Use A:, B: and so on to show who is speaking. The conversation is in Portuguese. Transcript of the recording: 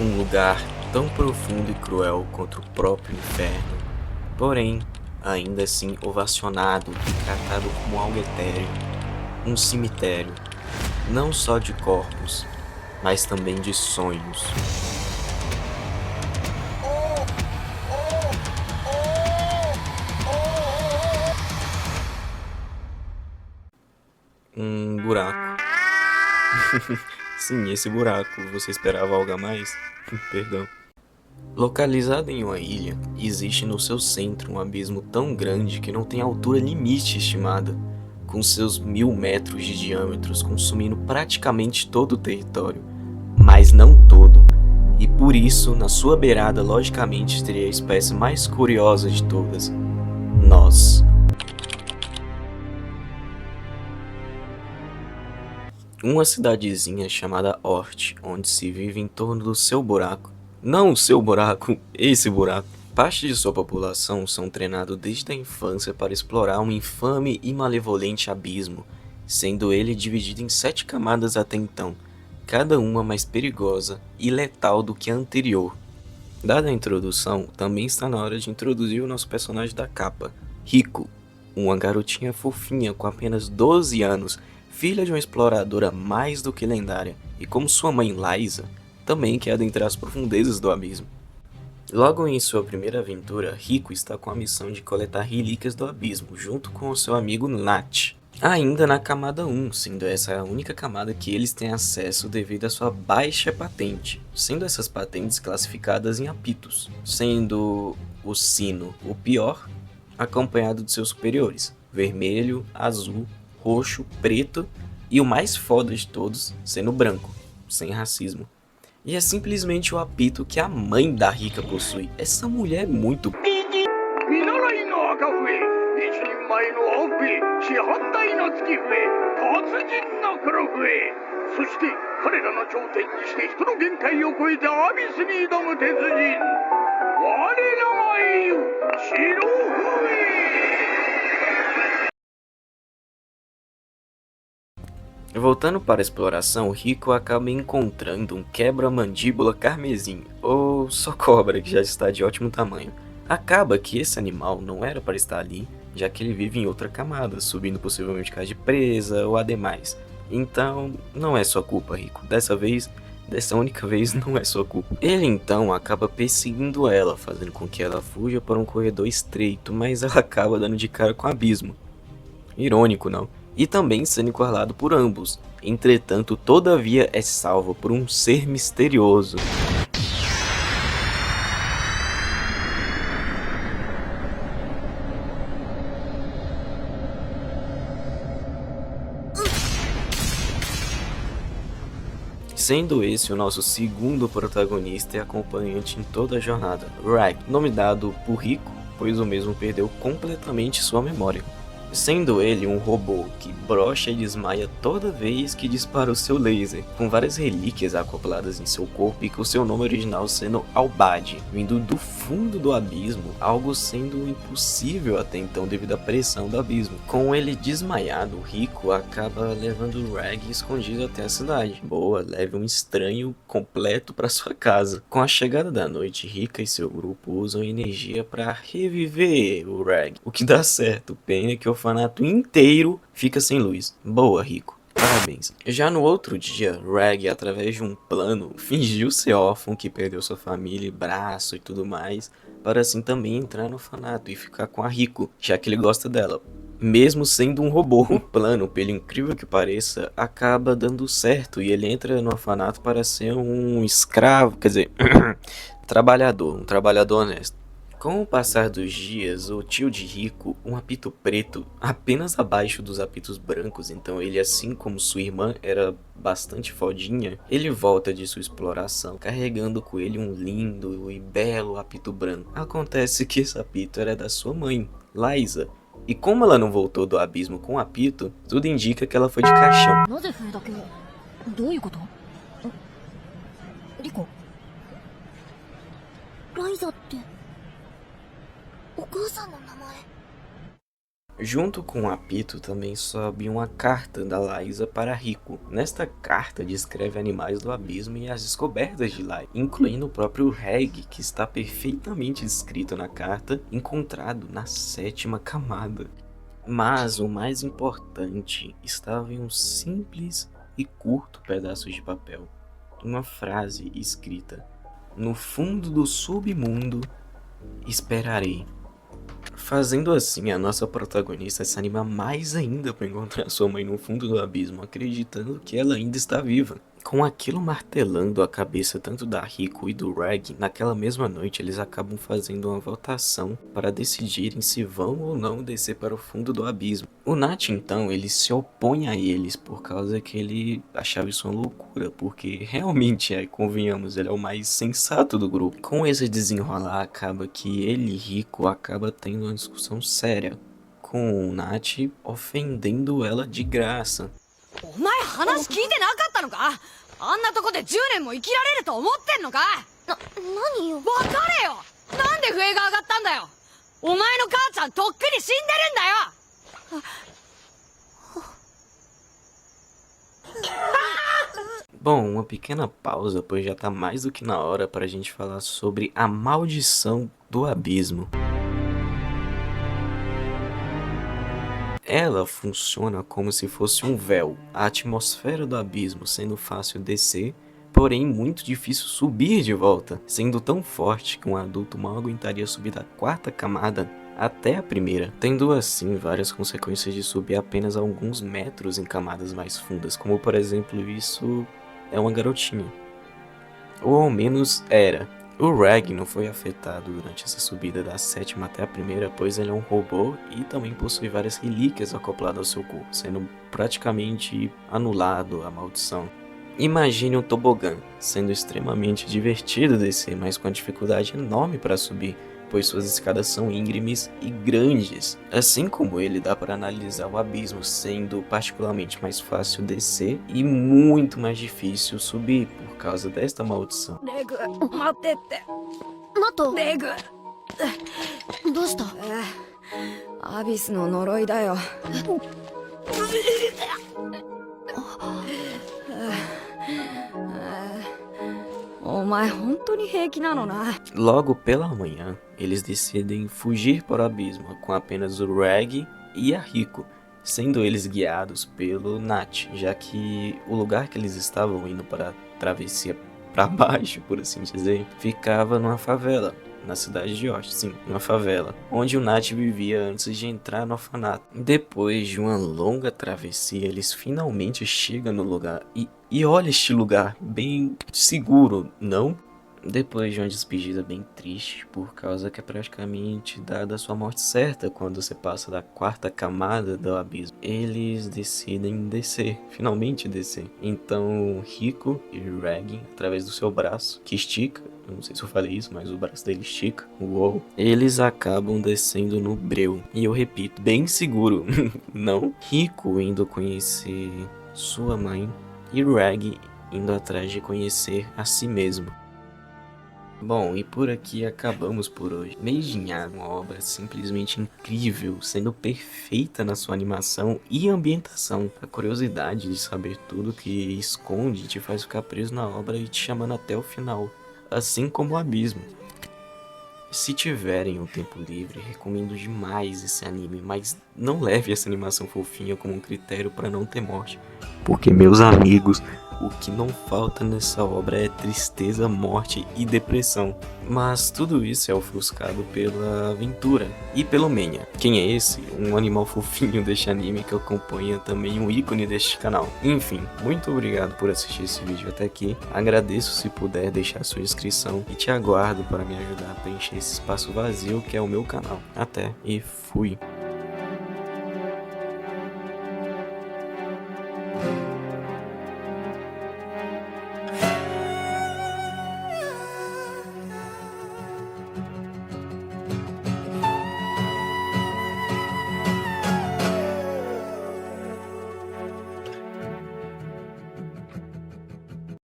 A: Um lugar tão profundo e cruel quanto o próprio inferno, porém, ainda assim ovacionado e tratado como algo etéreo, um cemitério, não só de corpos, mas também de sonhos. Um buraco. Sim, esse buraco. Você esperava algo a mais? Perdão. Localizado em uma ilha, existe no seu centro um abismo tão grande que não tem altura limite estimada, com seus 1000 metros de diâmetros consumindo praticamente todo o território, mas não todo, e por isso, na sua beirada, logicamente, estaria a espécie mais curiosa de todas: nós. Uma cidadezinha chamada Ort, onde se vive em torno do seu buraco. Não o seu buraco, esse buraco. Parte de sua população são treinados desde a infância para explorar um infame e malevolente abismo, sendo ele dividido em 7 camadas até então, cada uma mais perigosa e letal do que a anterior. Dada a introdução, também está na hora de introduzir o nosso personagem da capa, Rico, uma garotinha fofinha com apenas 12 anos, filha de uma exploradora mais do que lendária, e como sua mãe Liza, também quer adentrar as profundezas do abismo. Logo em sua primeira aventura, Rico está com a missão de coletar relíquias do abismo, junto com o seu amigo Nat. Ainda na camada 1, sendo essa a única camada que eles têm acesso devido à sua baixa patente, sendo essas patentes classificadas em apitos, sendo o sino o pior, acompanhado de seus superiores, vermelho, azul, roxo, preto e o mais foda de todos sendo branco, sem racismo. E é simplesmente o apito que a mãe da Rica possui. Essa mulher é muito
B: 見習いの赤笛一人前の青笛四半台の月笛達人の黒笛そして彼らの頂点にして人の限界を超えてアビスに挑む鉄人我らが英雄白笛。
A: Voltando para a exploração, Rico acaba encontrando um quebra-mandíbula carmesim, ou só cobra, que já está de ótimo tamanho. Acaba que esse animal não era para estar ali, já que ele vive em outra camada, subindo possivelmente casa de presa ou ademais. Então, não é sua culpa, Rico. Dessa única vez, não é sua culpa. Ele então acaba perseguindo ela, fazendo com que ela fuja para um corredor estreito, mas ela acaba dando de cara com o abismo. Irônico, não? E também sendo encurralado por ambos. Entretanto, todavia é salvo por um ser misterioso. Sendo esse o nosso segundo protagonista e acompanhante em toda a jornada, Rag, nome dado por Rico, pois o mesmo perdeu completamente sua memória. Sendo ele um robô que brocha e desmaia toda vez que dispara o seu laser, com várias relíquias acopladas em seu corpo e com seu nome original sendo Albad, vindo do fundo do abismo, algo sendo impossível até então devido à pressão do abismo. Com ele desmaiado, Rico acaba levando o Rag escondido até a cidade. Boa, leve um estranho completo para sua casa. Com a chegada da noite, Rica e seu grupo usam energia para reviver o Rag, o que dá certo, pena que o orfanato inteiro fica sem luz. Boa, Rico. Parabéns. Já no outro dia, Rag, através de um plano, fingiu ser órfão que perdeu sua família, braço e tudo mais, para assim também entrar no orfanato e ficar com a Rico, já que ele gosta dela. Mesmo sendo um robô, o plano, pelo incrível que pareça, acaba dando certo e ele entra no orfanato para ser um escravo, quer dizer, um trabalhador honesto. Com o passar dos dias, o tio de Rico, um apito preto, apenas abaixo dos apitos brancos, então ele, assim como sua irmã era bastante fodinha, ele volta de sua exploração, carregando com ele um lindo e belo apito branco. Acontece que esse apito era da sua mãe, Liza, e como ela não voltou do abismo com o apito, tudo indica que ela foi de caixão.
C: なぜ笛だけどういうことリコライザってお母さんの名前
A: Junto com o apito também sobe uma carta da Liza para Rico. Nesta carta descreve animais do abismo e as descobertas de lá, incluindo o próprio Reg, que está perfeitamente descrito na carta, encontrado na 7ª camada. Mas o mais importante estava em um simples e curto pedaço de papel. Uma frase escrita: "No fundo do submundo, esperarei." Fazendo assim, a nossa protagonista se anima mais ainda para encontrar sua mãe no fundo do abismo, acreditando que ela ainda está viva. Com aquilo martelando a cabeça tanto da Rico e do Reg, naquela mesma noite eles acabam fazendo uma votação para decidirem se vão ou não descer para o fundo do abismo. O Nat então, ele se opõe a eles por causa que ele achava isso uma loucura, porque realmente, convenhamos, ele é o mais sensato do grupo. Com esse desenrolar, acaba que ele e Rico acaba tendo uma discussão séria, com o Nat ofendendo ela de graça.
D: お前話聞いてなかったのか？あんなとこで10年も生きられると思ってんのか？
C: 何よ。
D: 分かれよ！なんで笛が上がったんだよ！お前の母ちゃんとっくに死んでるんだよ！
A: Bom, uma pequena pausa, pois já tá mais do que na hora para a gente falar sobre a maldição do abismo. Ela funciona como se fosse um véu, a atmosfera do abismo sendo fácil descer, porém muito difícil subir de volta, sendo tão forte que um adulto mal aguentaria subir da 4ª camada até a 1ª, tendo assim várias consequências de subir apenas alguns metros em camadas mais fundas, como por exemplo isso é uma garotinha, ou ao menos era. O Reg não foi afetado durante essa subida da 7ª até a 1ª, pois ele é um robô e também possui várias relíquias acopladas ao seu corpo, sendo praticamente anulado a maldição. Imagine um tobogã, sendo extremamente divertido descer, mas com a dificuldade enorme para subir, pois suas escadas são íngremes e grandes. Assim como ele, dá para analisar o abismo, sendo particularmente mais fácil descer e muito mais difícil subir por causa desta maldição.
D: レグ、待ってって。
C: マト、
D: レグ。
C: どうした？
D: アビスの呪いだよ。お前本当に平気なのな。
A: Logo pela manhã, eles decidem fugir para o abismo com apenas o Reg e a Rico, sendo eles guiados pelo Nat, já que o lugar que eles estavam indo para a travessia para baixo, por assim dizer, ficava numa favela, na cidade de Yoshi, sim, uma favela, onde o Nat vivia antes de entrar no orfanato. Depois de uma longa travessia, eles finalmente chegam no lugar e olha este lugar, bem seguro, não? Depois de uma despedida bem triste, por causa que é praticamente dada a sua morte certa quando você passa da 4ª camada do abismo, eles decidem descer, finalmente descer. Então Rico e Reg, através do seu braço, que estica, eu não sei se eu falei isso, mas o braço dele estica, uou, eles acabam descendo no breu. E eu repito, bem seguro, não? Rico indo conhecer sua mãe e Reg indo atrás de conhecer a si mesmo. Bom, e por aqui acabamos por hoje. Made in Abyss, uma obra simplesmente incrível, sendo perfeita na sua animação e ambientação. A curiosidade de saber tudo que esconde te faz ficar preso na obra e te chamando até o final, assim como o Abismo. Se tiverem um tempo livre, recomendo demais esse anime, mas não leve essa animação fofinha como um critério para não ter morte. Porque, meus amigos, o que não falta nessa obra é tristeza, morte e depressão. Mas tudo isso é ofuscado pela aventura e pelo Menya. Quem é esse? Um animal fofinho deste anime que acompanha também um ícone deste canal. Enfim, muito obrigado por assistir esse vídeo até aqui. Agradeço se puder deixar sua inscrição e te aguardo para me ajudar a preencher esse espaço vazio que é o meu canal. Até e fui!